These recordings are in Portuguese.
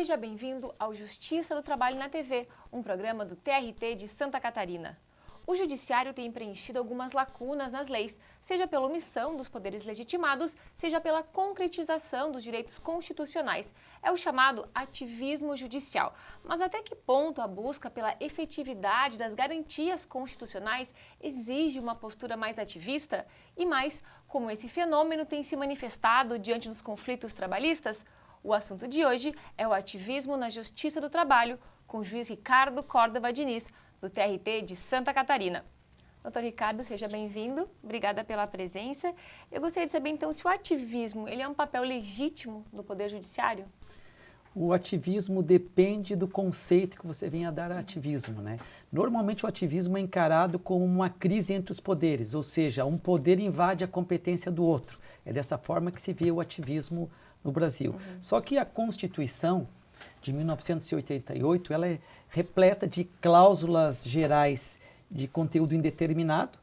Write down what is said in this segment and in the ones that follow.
Seja bem-vindo ao Justiça do Trabalho na TV, um programa do TRT de Santa Catarina. O Judiciário tem preenchido algumas lacunas nas leis, seja pela omissão dos poderes legitimados, seja pela concretização dos direitos constitucionais. É o chamado ativismo judicial. Mas até que ponto a busca pela efetividade das garantias constitucionais exige uma postura mais ativista? E mais, como esse fenômeno tem se manifestado diante dos conflitos trabalhistas? O assunto de hoje é o ativismo na Justiça do Trabalho, com o juiz Ricardo Córdova Diniz, do TRT de Santa Catarina. Doutor Ricardo, seja bem-vindo. Obrigada pela presença. Eu gostaria de saber, então, se o ativismo ele é um papel legítimo do Poder Judiciário? O ativismo depende do conceito que você venha a dar a ativismo, né? Normalmente o ativismo é encarado como uma crise entre os poderes, ou seja, um poder invade a competência do outro. É dessa forma que se vê o ativismo no Brasil. Só que a Constituição de 1988, ela é repleta de cláusulas gerais de conteúdo indeterminado,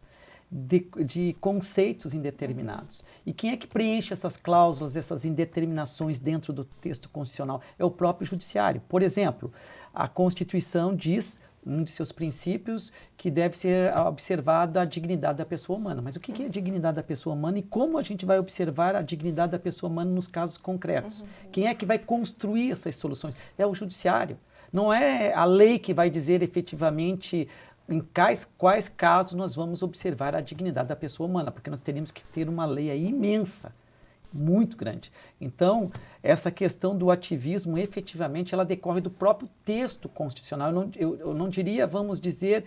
de conceitos indeterminados. E quem é que preenche essas cláusulas, essas indeterminações dentro do texto constitucional? É o próprio Judiciário. Por exemplo, a Constituição diz, um de seus princípios, que deve ser observada a dignidade da pessoa humana. Mas o que é a dignidade da pessoa humana e como a gente vai observar a dignidade da pessoa humana nos casos concretos? Quem é que vai construir essas soluções? É o Judiciário. Não é a lei que vai dizer efetivamente em quais casos nós vamos observar a dignidade da pessoa humana, porque nós teríamos que ter uma lei aí imensa, muito grande. Então, essa questão do ativismo, efetivamente, ela decorre do próprio texto constitucional. Eu não diria, vamos dizer,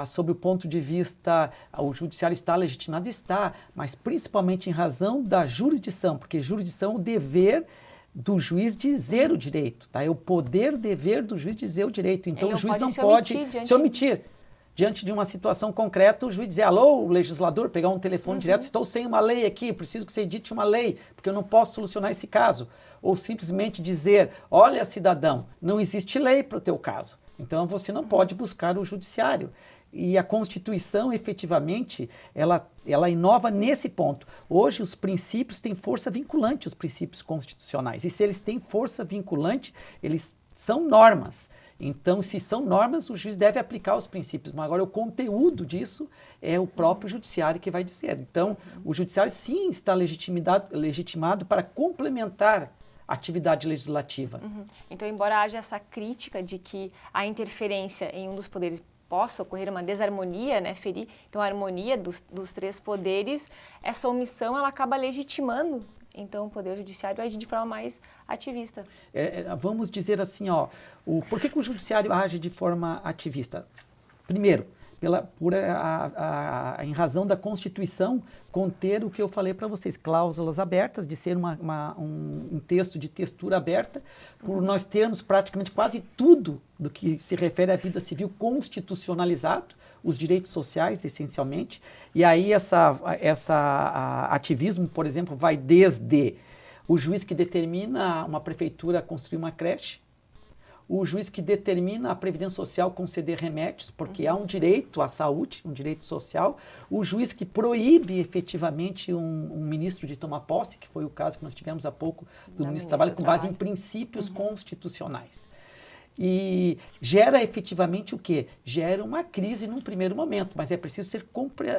sob o ponto de vista, o judiciário está legitimado, está, mas principalmente em razão da jurisdição, porque jurisdição é o dever do juiz dizer o direito, tá? É o poder, dever do juiz dizer o direito. Então, o juiz não pode se omitir. Diante de uma situação concreta, o juiz dizer, alô, o legislador, pegar um telefone direto, estou sem uma lei aqui, preciso que você edite uma lei, porque eu não posso solucionar esse caso. Ou simplesmente dizer, olha, cidadão, não existe lei para o teu caso, então você não pode buscar o judiciário. E a Constituição, efetivamente, ela inova nesse ponto. Hoje, os princípios têm força vinculante, os princípios constitucionais. E se eles têm força vinculante, eles são normas. Então, se são normas, o juiz deve aplicar os princípios. Mas agora, o conteúdo disso é o próprio judiciário que vai dizer. Então, o judiciário, sim, está legitimado para complementar a atividade legislativa. Então, embora haja essa crítica de que a interferência em um dos poderes possa ocorrer uma desarmonia, né, ferir então a harmonia dos três poderes, essa omissão ela acaba legitimando então o Poder Judiciário agir de forma mais ativista. Vamos dizer assim, por que o Judiciário age de forma ativista? Primeiro, em razão da Constituição conter o que eu falei para vocês, cláusulas abertas, de ser um texto de textura aberta, por nós termos praticamente quase tudo do que se refere à vida civil constitucionalizado, os direitos sociais, essencialmente, e aí ativismo, por exemplo, vai desde o juiz que determina uma prefeitura construir uma creche, o juiz que determina a Previdência Social conceder remédios, porque há um direito à saúde, um direito social, o juiz que proíbe efetivamente um ministro de tomar posse, que foi o caso que nós tivemos há pouco do ministro do Trabalho, com base em princípios constitucionais. E gera efetivamente o quê? Gera uma crise num primeiro momento, mas é preciso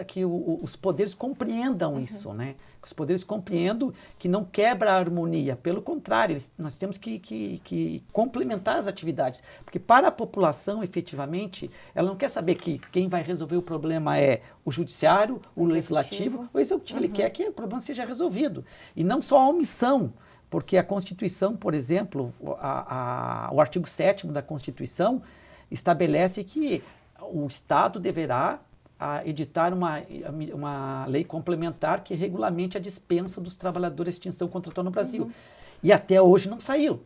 que os poderes compreendam isso, né? Que os poderes compreendam que não quebra a harmonia, pelo contrário, nós temos que complementar as atividades, porque para a população, efetivamente, ela não quer saber que quem vai resolver o problema é o judiciário, o legislativo, o executivo, ele quer que o problema seja resolvido, e não só a omissão. Porque a Constituição, por exemplo, o artigo 7º da Constituição estabelece que o Estado deverá editar uma lei complementar que regulamente a dispensa dos trabalhadores de extinção contratual no Brasil. E até hoje não saiu.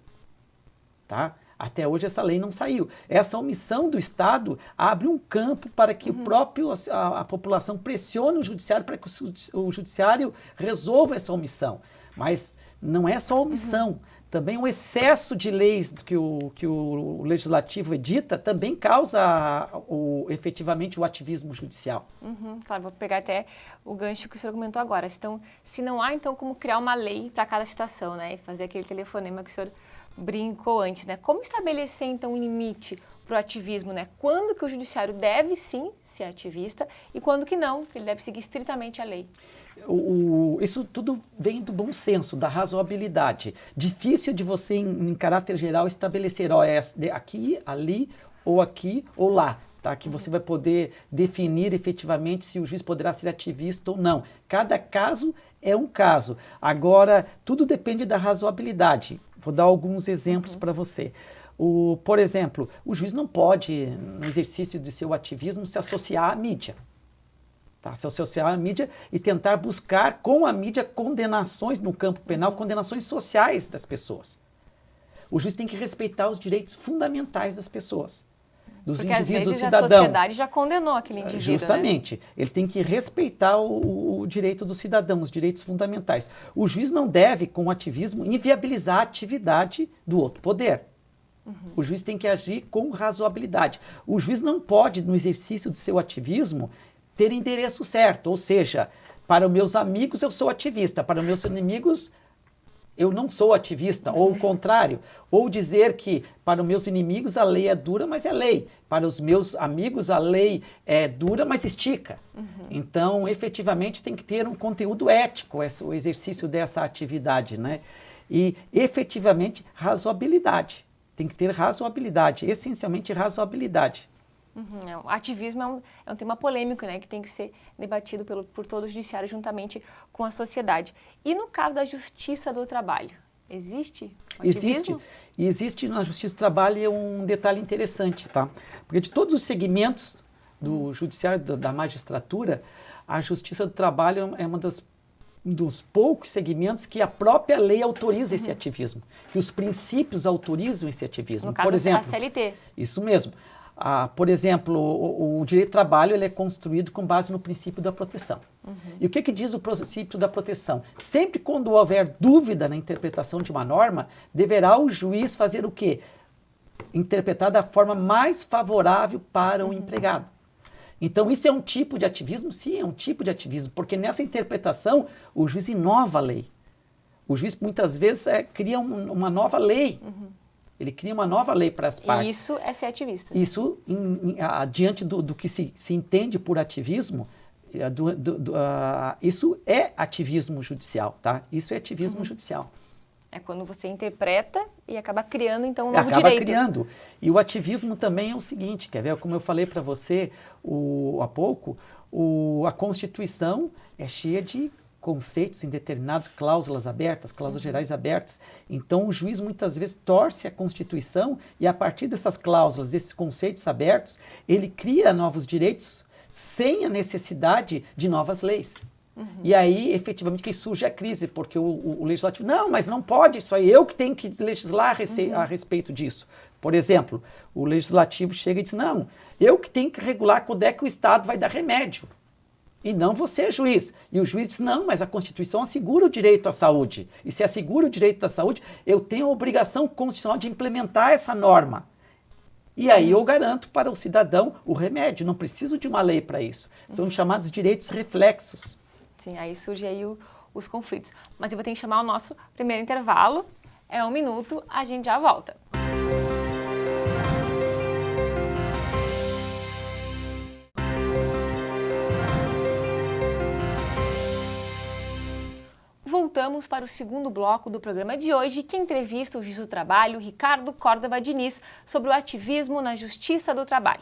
Tá? Até hoje essa lei não saiu. Essa omissão do Estado abre um campo para que a população pressione o Judiciário para que o Judiciário resolva essa omissão. Mas não é só omissão, também o excesso de leis que o Legislativo edita também causa efetivamente o ativismo judicial. Claro, vou pegar até o gancho que o senhor comentou agora. Então, se não há então como criar uma lei para cada situação, né, e fazer aquele telefonema que o senhor brincou antes, né? Como estabelecer, então, um limite para o ativismo, né? Quando que o judiciário deve, sim, ser ativista e quando que não, que ele deve seguir estritamente a lei? Isso tudo vem do bom senso, da razoabilidade. Difícil de você, em caráter geral, estabelecer, ó, é aqui, ali, ou aqui, ou lá. Tá? Que você vai poder definir efetivamente se o juiz poderá ser ativista ou não. Cada caso é um caso. Agora, tudo depende da razoabilidade. Vou dar alguns exemplos para você. Por exemplo, o juiz não pode, no exercício de seu ativismo, se associar à mídia. Tá? Se associar à mídia e tentar buscar com a mídia condenações no campo penal, condenações sociais das pessoas. O juiz tem que respeitar os direitos fundamentais das pessoas, dos Porque indivíduos, às vezes cidadãos. A sociedade já condenou aquele indivíduo, Justamente. Né? Ele tem que respeitar o direito do cidadão, os direitos fundamentais. O juiz não deve, com o ativismo, inviabilizar a atividade do outro poder. O juiz tem que agir com razoabilidade. O juiz não pode, no exercício do seu ativismo, ter endereço certo. Ou seja, para os meus amigos eu sou ativista, para os meus inimigos eu não sou ativista, ou o contrário. Ou dizer que para os meus inimigos a lei é dura, mas é lei. Para os meus amigos a lei é dura, mas estica. Então, efetivamente, tem que ter um conteúdo ético o exercício dessa atividade, né? E, efetivamente, razoabilidade. Tem que ter razoabilidade, essencialmente razoabilidade. O ativismo é um tema polêmico, né, que tem que ser debatido por todo o judiciário juntamente com a sociedade. E no caso da justiça do trabalho, existe o ativismo? Existe na justiça do trabalho um detalhe interessante, tá? Porque de todos os segmentos do judiciário, da magistratura, a justiça do trabalho é um dos poucos segmentos que a própria lei autoriza esse ativismo, que os princípios autorizam esse ativismo. No caso, por exemplo, a CLT. Isso mesmo. Por exemplo, o direito do trabalho ele é construído com base no princípio da proteção. E o que diz o princípio da proteção? Sempre quando houver dúvida na interpretação de uma norma, deverá o juiz fazer o quê? Interpretar da forma mais favorável para o empregado. Então, isso é um tipo de ativismo? Sim, é um tipo de ativismo, porque nessa interpretação o juiz inova a lei. O juiz, muitas vezes, cria uma nova lei. Ele cria uma nova lei para as partes. E isso é ser ativista. Isso, diante do que se entende por ativismo, isso é ativismo judicial, tá? Isso é ativismo judicial. É quando você interpreta e acaba criando, então, um novo direito. Acaba direito. criando. E o ativismo também é o seguinte, quer ver? Como eu falei para você há pouco, a Constituição é cheia de conceitos indeterminados, cláusulas abertas, cláusulas gerais abertas. Então, o juiz muitas vezes torce a Constituição e, a partir dessas cláusulas, desses conceitos abertos, ele cria novos direitos sem a necessidade de novas leis. E aí, efetivamente, que surge a crise, porque o legislativo, não, mas não pode isso aí, eu que tenho que legislar a respeito disso. Por exemplo, o legislativo chega e diz, não, eu que tenho que regular quando é que o Estado vai dar remédio. E não você, juiz. E o juiz diz, não, mas a Constituição assegura o direito à saúde. E se assegura o direito à saúde, eu tenho a obrigação constitucional de implementar essa norma. E aí eu garanto para o cidadão o remédio, não preciso de uma lei para isso. São chamados direitos reflexos. Sim, aí surge aí os conflitos. Mas eu vou ter que chamar o nosso primeiro intervalo. É 1 minuto, a gente já volta. Voltamos para o segundo bloco do programa de hoje, que entrevista o juiz do trabalho, Ricardo Córdova Diniz, sobre o ativismo na justiça do trabalho.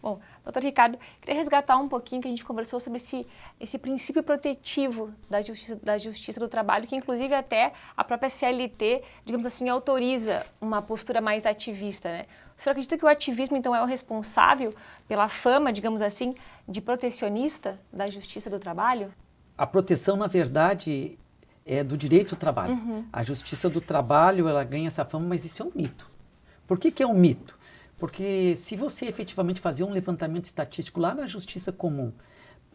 Bom, doutor Ricardo, queria resgatar um pouquinho que a gente conversou sobre esse princípio protetivo da justiça do trabalho, que inclusive até a própria CLT, digamos assim, autoriza uma postura mais ativista, né? O senhor acredita que o ativismo, então, é o responsável pela fama, digamos assim, de protecionista da justiça do trabalho? A proteção, na verdade, é do direito do trabalho. A justiça do trabalho, ela ganha essa fama, mas isso é um mito. Por que é um mito? Porque se você efetivamente fazer um levantamento estatístico lá na justiça comum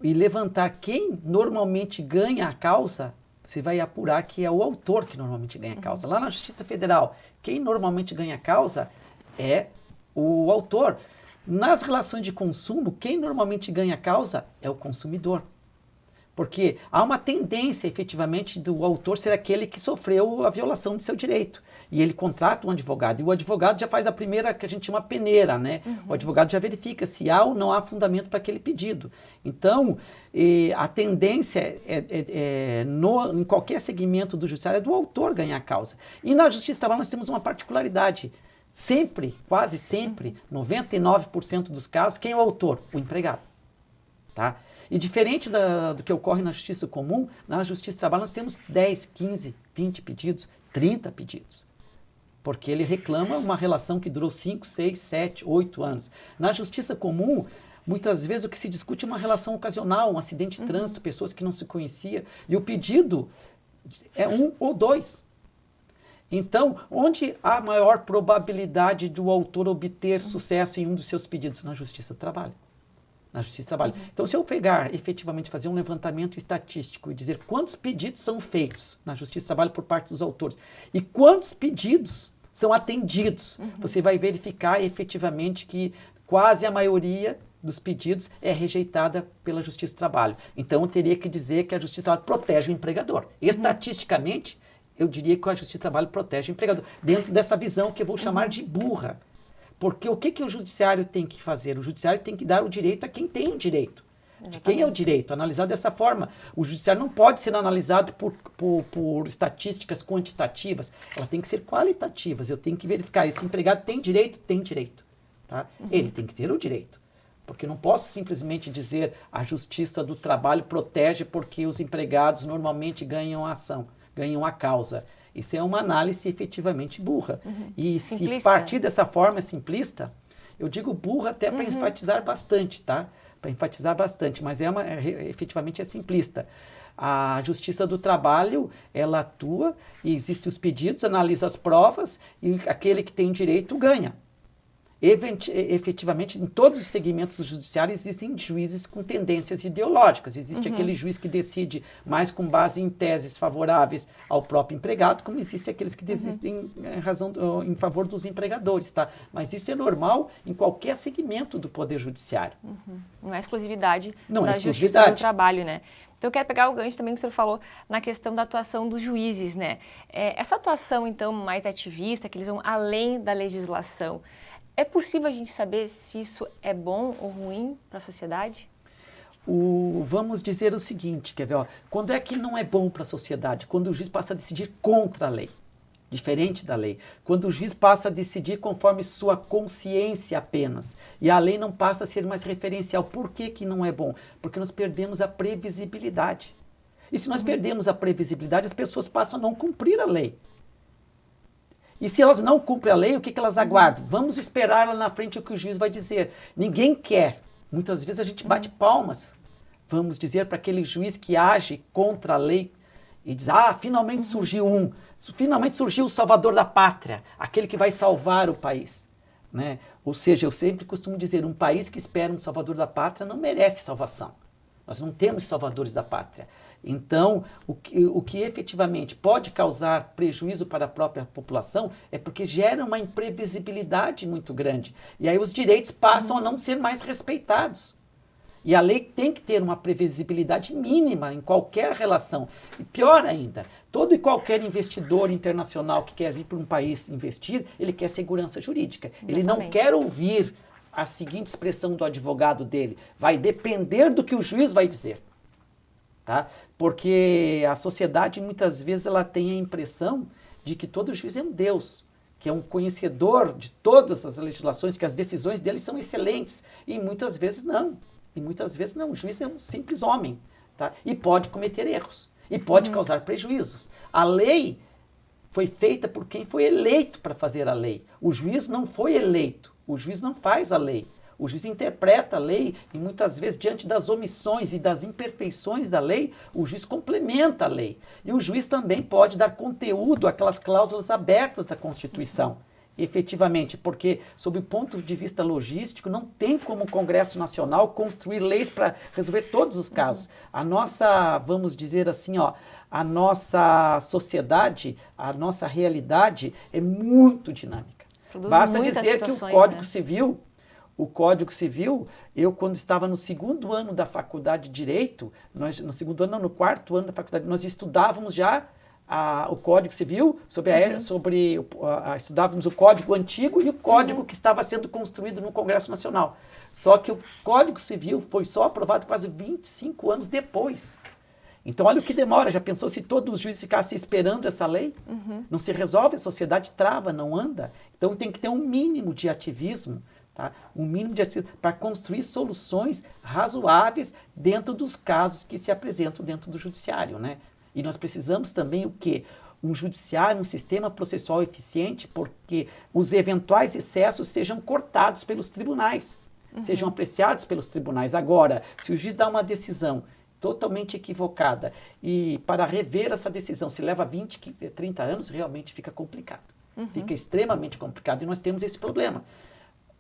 e levantar quem normalmente ganha a causa, você vai apurar que é o autor que normalmente ganha a causa. Lá na Justiça Federal, quem normalmente ganha a causa é o autor. Nas relações de consumo, quem normalmente ganha a causa é o consumidor. Porque há uma tendência, efetivamente, do autor ser aquele que sofreu a violação do seu direito. E ele contrata um advogado. E o advogado já faz a primeira, que a gente chama peneira, né? O advogado já verifica se há ou não há fundamento para aquele pedido. Então, a tendência em qualquer segmento do judiciário é do autor ganhar a causa. E na justiça do trabalho nós temos uma particularidade. Sempre, quase sempre, 99% dos casos, quem é o autor? O empregado. Tá? E diferente do que ocorre na justiça comum, na justiça do trabalho nós temos 10, 15, 20 pedidos, 30 pedidos. Porque ele reclama uma relação que durou 5, 6, 7, 8 anos. Na justiça comum, muitas vezes o que se discute é uma relação ocasional, um acidente de trânsito, pessoas que não se conheciam, e o pedido é 1 ou 2. Então, onde há maior probabilidade do autor obter sucesso em um dos seus pedidos? Na justiça do trabalho. Na justiça do trabalho. Então, se eu pegar, efetivamente, fazer um levantamento estatístico e dizer quantos pedidos são feitos na justiça do trabalho por parte dos autores e quantos pedidos são atendidos, você vai verificar efetivamente que quase a maioria dos pedidos é rejeitada pela justiça do trabalho. Então, eu teria que dizer que a justiça do trabalho protege o empregador. Estatisticamente, eu diria que a justiça do trabalho protege o empregador, dentro dessa visão que eu vou chamar de burra. Porque o que o judiciário tem que fazer? O judiciário tem que dar o direito a quem tem o direito. De quem é o direito? Analisado dessa forma. O judiciário não pode ser analisado por estatísticas quantitativas. Ela tem que ser qualitativas. Eu tenho que verificar, esse empregado tem direito? Tem direito. Tá? Ele tem que ter o direito. Porque eu não posso simplesmente dizer a justiça do trabalho protege porque os empregados normalmente ganham a ação, ganham a causa. Isso é uma análise efetivamente burra. E simplista. Se partir dessa forma simplista, eu digo burra até para enfatizar bastante, tá? Para enfatizar bastante, mas efetivamente é simplista. A Justiça do Trabalho, ela atua e existem os pedidos, analisa as provas e aquele que tem direito ganha. Efetivamente, em todos os segmentos do judiciário existem juízes com tendências ideológicas. Existe aquele juiz que decide mais com base em teses favoráveis ao próprio empregado, como existe aqueles que decidem em favor dos empregadores, tá? Mas isso é normal em qualquer segmento do Poder Judiciário. Não é exclusividade Não da é Justiça exclusividade. do Trabalho, né? Então, eu quero pegar o gancho também que o senhor falou na questão da atuação dos juízes, né? Essa atuação, então, mais ativista, que eles vão além da legislação, é possível a gente saber se isso é bom ou ruim para a sociedade? Vamos dizer o seguinte, quer ver? Ó, quando é que não é bom para a sociedade? Quando o juiz passa a decidir contra a lei, diferente da lei. Quando o juiz passa a decidir conforme sua consciência apenas, e a lei não passa a ser mais referencial. Por que não é bom? Porque nós perdemos a previsibilidade. E se nós perdemos a previsibilidade, as pessoas passam a não cumprir a lei. E se elas não cumprem a lei, o que elas aguardam? Vamos esperar lá na frente o que o juiz vai dizer. Ninguém quer. Muitas vezes a gente bate palmas, vamos dizer, para aquele juiz que age contra a lei e diz, finalmente surgiu finalmente surgiu o salvador da pátria, aquele que vai salvar o país. Né? Ou seja, eu sempre costumo dizer, um país que espera um salvador da pátria não merece salvação. Nós não temos salvadores da pátria. Então, o que efetivamente pode causar prejuízo para a própria população é porque gera uma imprevisibilidade muito grande. E aí os direitos passam a não ser mais respeitados. E a lei tem que ter uma previsibilidade mínima em qualquer relação. E pior ainda, todo e qualquer investidor internacional que quer vir para um país investir, ele quer segurança jurídica. Exatamente. Ele não quer ouvir a seguinte expressão do advogado dele: vai depender do que o juiz vai dizer. Tá? Porque a sociedade muitas vezes ela tem a impressão de que todo juiz é um Deus, que é um conhecedor de todas as legislações, que as decisões dele são excelentes. E muitas vezes não. O juiz é um simples homem, tá? E pode cometer erros, e pode causar prejuízos. A lei foi feita por quem foi eleito para fazer a lei. O juiz não foi eleito, o juiz não faz a lei. O juiz interpreta a lei e muitas vezes, diante das omissões e das imperfeições da lei, o juiz complementa a lei. E o juiz também pode dar conteúdo àquelas cláusulas abertas da Constituição. Efetivamente, porque, sob o ponto de vista logístico, não tem como o Congresso Nacional construir leis para resolver todos os casos. A nossa, vamos dizer assim, a nossa sociedade, a nossa realidade é muito dinâmica. Basta dizer que o Código Civil, o Código Civil, eu quando estava no segundo ano da faculdade de Direito, no segundo ano, não, no quarto ano da faculdade, nós estudávamos já o Código Civil, estudávamos o Código Antigo e o Código que estava sendo construído no Congresso Nacional. Só que o Código Civil foi só aprovado quase 25 anos depois. Então, olha o que demora. Já pensou se todos os juízes ficassem esperando essa lei? Não se resolve, a sociedade trava, não anda. Então, tem que ter um mínimo de ativismo, tá? Um mínimo de ativismo para construir soluções razoáveis dentro dos casos que se apresentam dentro do judiciário, né? E nós precisamos também o quê? Um judiciário, um sistema processual eficiente, porque os eventuais excessos sejam cortados pelos tribunais, sejam apreciados pelos tribunais. Agora, se o juiz dá uma decisão totalmente equivocada e para rever essa decisão se leva 20, 30 anos, realmente fica complicado. Fica extremamente complicado e nós temos esse problema.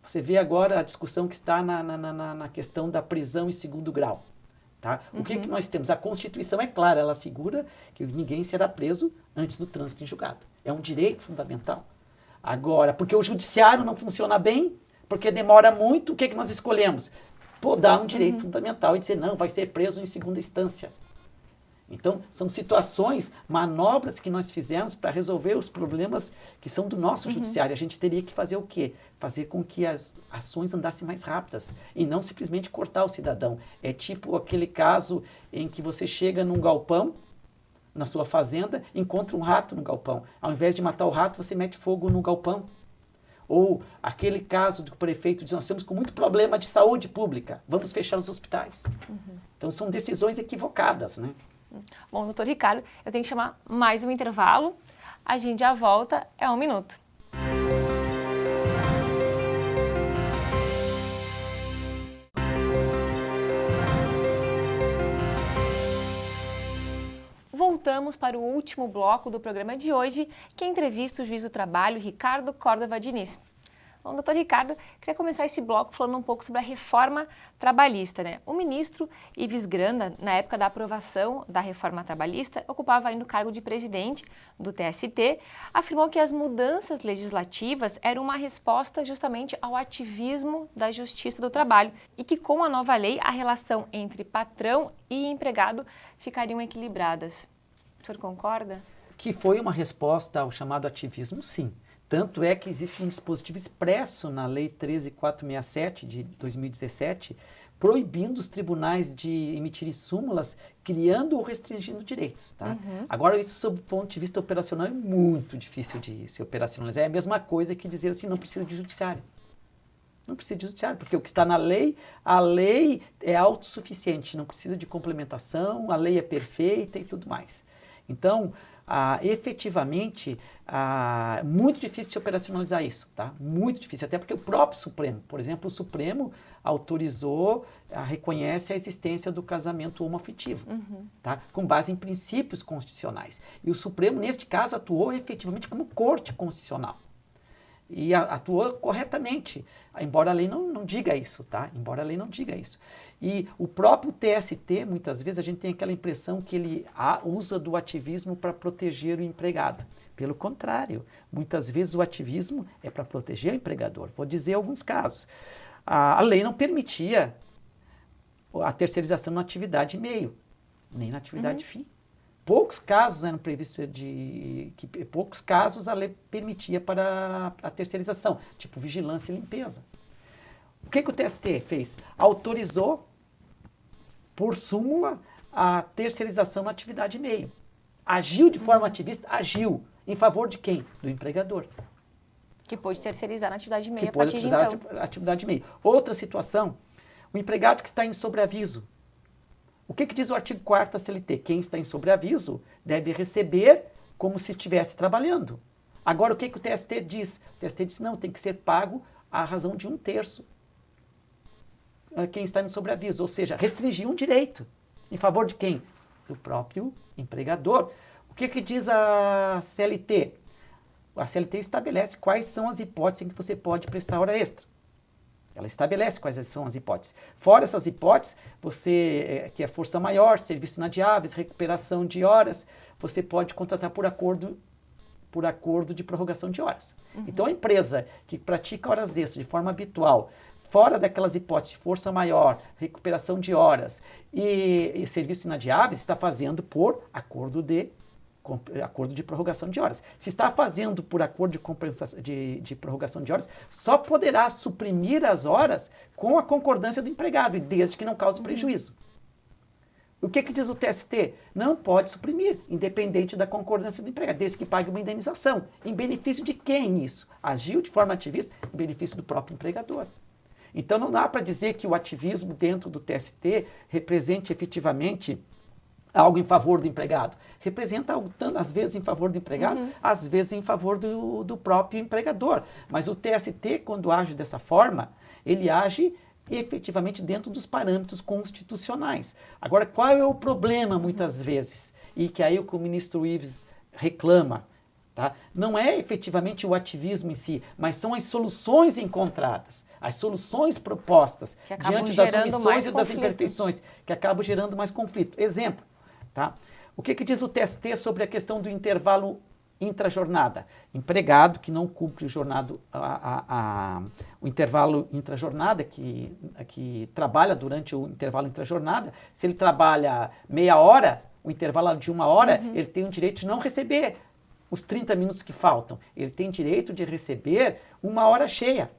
Você vê agora a discussão que está na questão da prisão em segundo grau. Tá? O que nós temos? A Constituição é clara, ela assegura que ninguém será preso antes do trânsito em julgado. É um direito fundamental. Agora, porque o judiciário não funciona bem, porque demora muito, o que nós escolhemos? Podar um direito fundamental e dizer, não, vai ser preso em segunda instância. Então, são situações, manobras que nós fizemos para resolver os problemas que são do nosso judiciário. A gente teria que fazer o quê? Fazer com que as ações andassem mais rápidas e não simplesmente cortar o cidadão. É tipo aquele caso em que você chega num galpão, na sua fazenda, encontra um rato no galpão. Ao invés de matar o rato, você mete fogo no galpão. Ou aquele caso do prefeito diz, nós estamos com muito problema de saúde pública, vamos fechar os hospitais. Então, são decisões equivocadas, né? Bom, doutor Ricardo, eu tenho que chamar mais um intervalo. A gente já volta, é 1 minuto. Voltamos para o último bloco do programa de hoje, que entrevista o juiz do trabalho, Ricardo Córdova Diniz. Bom, doutor Ricardo, queria começar esse bloco falando um pouco sobre a reforma trabalhista, né? O ministro Ives Granda, na época da aprovação da reforma trabalhista, ocupava ainda o cargo de presidente do TST, afirmou que as mudanças legislativas eram uma resposta justamente ao ativismo da Justiça do Trabalho e que com a nova lei a relação entre patrão e empregado ficariam equilibradas. O senhor concorda? Que foi uma resposta ao chamado ativismo, sim. Tanto é que existe um dispositivo expresso na Lei 13.467 de 2017, proibindo os tribunais de emitirem súmulas, criando ou restringindo direitos. Tá? Agora, isso, sob o ponto de vista operacional, é muito difícil de se operacionalizar. É a mesma coisa que dizer assim, não precisa de judiciário. Não precisa de judiciário, porque o que está na lei, a lei é autossuficiente, não precisa de complementação, a lei é perfeita e tudo mais. Então, efetivamente, muito difícil de operacionalizar isso, tá? Muito difícil, até porque o próprio Supremo, por exemplo, o Supremo autorizou, reconhece a existência do casamento homoafetivo, tá? Com base em princípios constitucionais. E o Supremo, neste caso, atuou efetivamente como corte constitucional. E atuou corretamente, embora a lei não diga isso, tá? Embora a lei não diga isso. E o próprio TST, muitas vezes, a gente tem aquela impressão que ele usa do ativismo para proteger o empregado. Pelo contrário, muitas vezes o ativismo é para proteger o empregador. Vou dizer alguns casos. A lei não permitia a terceirização na atividade meio, nem na atividade fim. Poucos casos eram previstos poucos casos a lei permitia para a terceirização, tipo vigilância e limpeza. O que o TST fez? Autorizou, por súmula, a terceirização na atividade meio. Agiu de forma ativista? Agiu. Em favor de quem? Do empregador. Que pôde terceirizar na atividade meio a partir de então. Atividade meio. Outra situação, o empregado que está em sobreaviso. O que diz o artigo 4º da CLT? Quem está em sobreaviso deve receber como se estivesse trabalhando. Agora, o que o TST diz? O TST diz, não, tem que ser pago à razão de 1/3. Quem está em sobreaviso, ou seja, restringir um direito. Em favor de quem? Do próprio empregador. O que diz a CLT? A CLT estabelece quais são as hipóteses em que você pode prestar hora extra. Ela estabelece quais são as hipóteses. Fora essas hipóteses, você, que é força maior, serviços inadiáveis, recuperação de horas, você pode contratar por acordo de prorrogação de horas. Então, a empresa que pratica horas extras de forma habitual, fora daquelas hipóteses de força maior, recuperação de horas e serviços inadiáveis, está fazendo por acordo de prorrogação de horas. Se está fazendo por acordo de prorrogação de horas, só poderá suprimir as horas com a concordância do empregado, e desde que não cause prejuízo. O que diz o TST? Não pode suprimir, independente da concordância do empregado, desde que pague uma indenização. Em benefício de quem isso? Agiu de forma ativista em benefício do próprio empregador. Então não dá para dizer que o ativismo dentro do TST represente efetivamente algo em favor do empregado. Representa algo, às vezes em favor do empregado, às vezes em favor do próprio empregador. Mas o TST, quando age dessa forma, ele age efetivamente dentro dos parâmetros constitucionais. Agora, qual é o problema, muitas vezes, e que aí o ministro Ives reclama? Tá? Não é efetivamente o ativismo em si, mas são as soluções encontradas, as soluções propostas diante das omissões e das imperfeições, que acabam gerando mais conflito. Exemplo, tá? O que diz o TST sobre a questão do intervalo intrajornada? Empregado que não cumpre o intervalo intrajornada, que trabalha durante o intervalo intrajornada, se ele trabalha meia hora, o intervalo de 1 hora, ele tem o direito de não receber os 30 minutos que faltam. Ele tem direito de receber 1 hora cheia.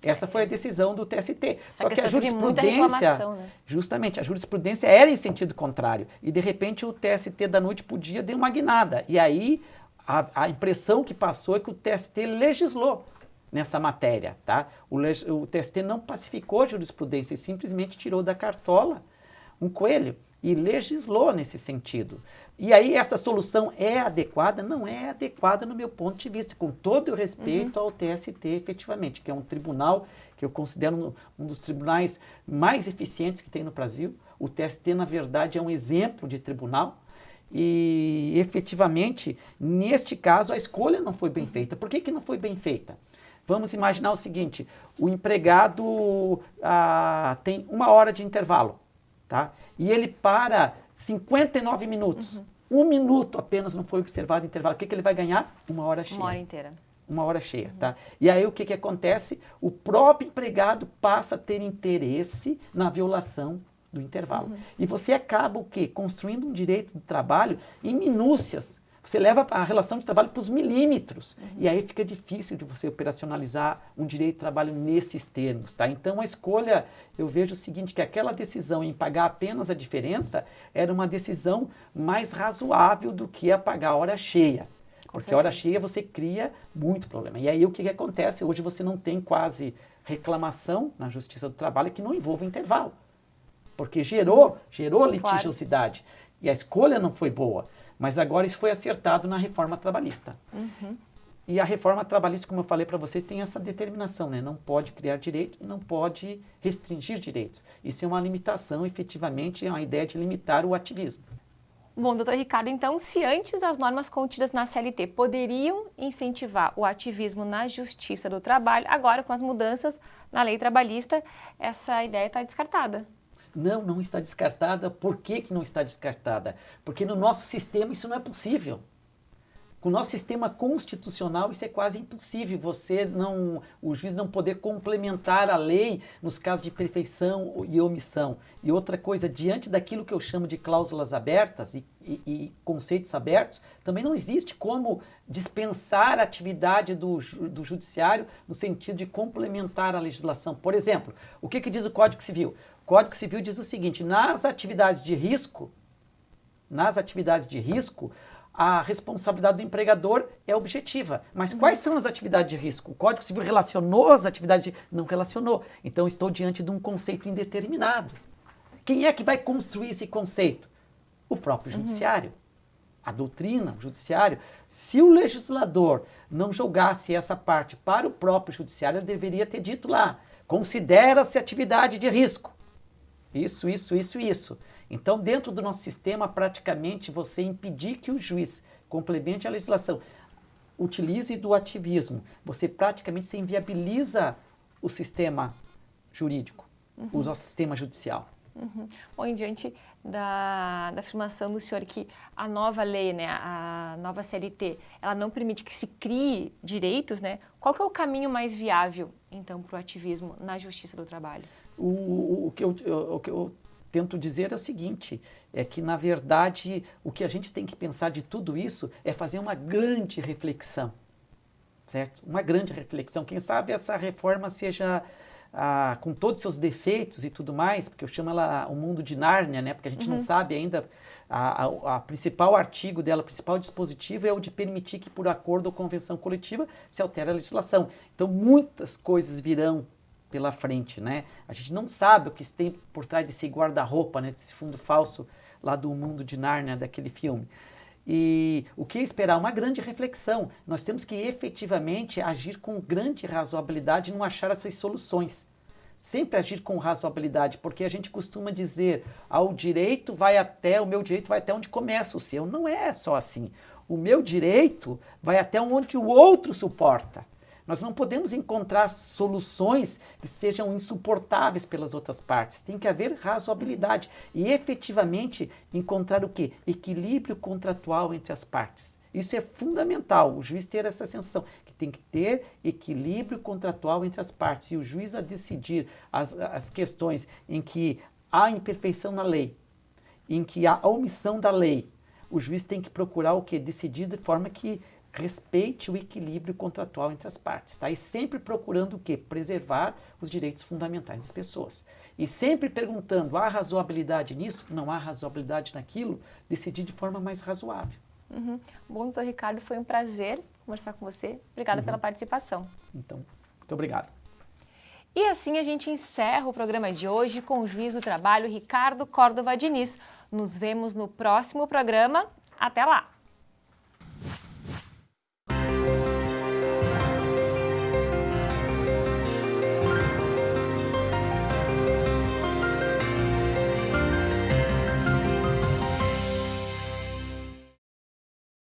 Essa foi a decisão do TST. Só que a jurisprudência, justamente, a jurisprudência era em sentido contrário. E, de repente, o TST da noite para o dia deu uma guinada. E aí, a impressão que passou é que o TST legislou nessa matéria. Tá? O TST não pacificou a jurisprudência e simplesmente tirou da cartola um coelho e legislou nesse sentido. E aí essa solução é adequada? Não é adequada no meu ponto de vista, com todo o respeito ao TST efetivamente, que é um tribunal que eu considero um dos tribunais mais eficientes que tem no Brasil. O TST, na verdade, é um exemplo de tribunal e efetivamente, neste caso, a escolha não foi bem feita. Por que não foi bem feita? Vamos imaginar o seguinte, o empregado tem 1 hora de intervalo. Tá? E ele para 59 minutos. 1 minuto apenas não foi observado o intervalo. O que ele vai ganhar? 1 hora cheia. 1 hora inteira. 1 hora cheia. Tá? E aí o que acontece? O próprio empregado passa a ter interesse na violação do intervalo. E você acaba o quê? Construindo um direito do trabalho em minúcias. Você leva a relação de trabalho para os milímetros. E aí fica difícil de você operacionalizar um direito de trabalho nesses termos. Tá? Então a escolha, eu vejo o seguinte, que aquela decisão em pagar apenas a diferença era uma decisão mais razoável do que a pagar a hora cheia. Porque a hora cheia você cria muito problema. E aí o que acontece? Hoje você não tem quase reclamação na Justiça do Trabalho que não envolva intervalo. Porque gerou litigiosidade. E a escolha não foi boa. Mas agora isso foi acertado na reforma trabalhista. E a reforma trabalhista, como eu falei para vocês, tem essa determinação, né? Não pode criar direito e não pode restringir direitos. Isso é uma limitação, efetivamente, é uma ideia de limitar o ativismo. Bom, doutor Ricardo, então, se antes as normas contidas na CLT poderiam incentivar o ativismo na Justiça do Trabalho, agora com as mudanças na lei trabalhista, essa ideia está descartada. Não está descartada. Por que não está descartada? Porque no nosso sistema isso não é possível. Com o nosso sistema constitucional isso é quase impossível. O juiz não poder complementar a lei nos casos de perfeição e omissão. E outra coisa, diante daquilo que eu chamo de cláusulas abertas e conceitos abertos, também não existe como dispensar a atividade do judiciário no sentido de complementar a legislação. Por exemplo, o que diz o Código Civil? O Código Civil diz o seguinte: nas atividades de risco, a responsabilidade do empregador é objetiva. Mas quais são as atividades de risco? O Código Civil relacionou as atividades de... Não relacionou. Então, estou diante de um conceito indeterminado. Quem é que vai construir esse conceito? O próprio judiciário. A doutrina, o judiciário. Se o legislador não julgasse essa parte para o próprio judiciário, ele deveria ter dito lá: considera-se atividade de risco. Isso. Então, dentro do nosso sistema, praticamente, você impedir que o juiz complemente a legislação, utilize do ativismo, você praticamente inviabiliza o sistema jurídico, o nosso sistema judicial. Bom, em diante da afirmação do senhor que a nova lei, né, a nova CLT, ela não permite que se crie direitos, né? Qual que é o caminho mais viável, então, para o ativismo na Justiça do Trabalho? O que eu tento dizer é o seguinte, é que, na verdade, o que a gente tem que pensar de tudo isso é fazer uma grande reflexão, certo? Uma grande reflexão. Quem sabe essa reforma seja, com todos os seus defeitos e tudo mais, porque eu chamo ela o mundo de Nárnia, né? Porque a gente não sabe ainda, a principal artigo dela, o principal dispositivo é o de permitir que, por acordo ou convenção coletiva, se altere a legislação. Então, muitas coisas virão pela frente, né? A gente não sabe o que tem por trás desse guarda-roupa, né? Desse fundo falso lá do mundo de Nárnia, daquele filme. E o que esperar? Uma grande reflexão. Nós temos que efetivamente agir com grande razoabilidade e não achar essas soluções. Sempre agir com razoabilidade, porque a gente costuma dizer, o direito vai até, o meu direito vai até onde começa o seu. Não é só assim. O meu direito vai até onde o outro suporta. Nós não podemos encontrar soluções que sejam insuportáveis pelas outras partes. Tem que haver razoabilidade e efetivamente encontrar o quê? Equilíbrio contratual entre as partes. Isso é fundamental, o juiz ter essa sensação, que tem que ter equilíbrio contratual entre as partes. E o juiz, a decidir as questões em que há imperfeição na lei, em que há omissão da lei, o juiz tem que procurar o quê? Decidir de forma que respeite o equilíbrio contratual entre as partes, tá? E sempre procurando o quê? Preservar os direitos fundamentais das pessoas. E sempre perguntando, há razoabilidade nisso? Não há razoabilidade naquilo? Decidir de forma mais razoável. Bom, doutor Ricardo, foi um prazer conversar com você. Obrigada pela participação. Então, muito obrigado. E assim a gente encerra o programa de hoje com o juiz do trabalho Ricardo Córdova Diniz. Nos vemos no próximo programa. Até lá!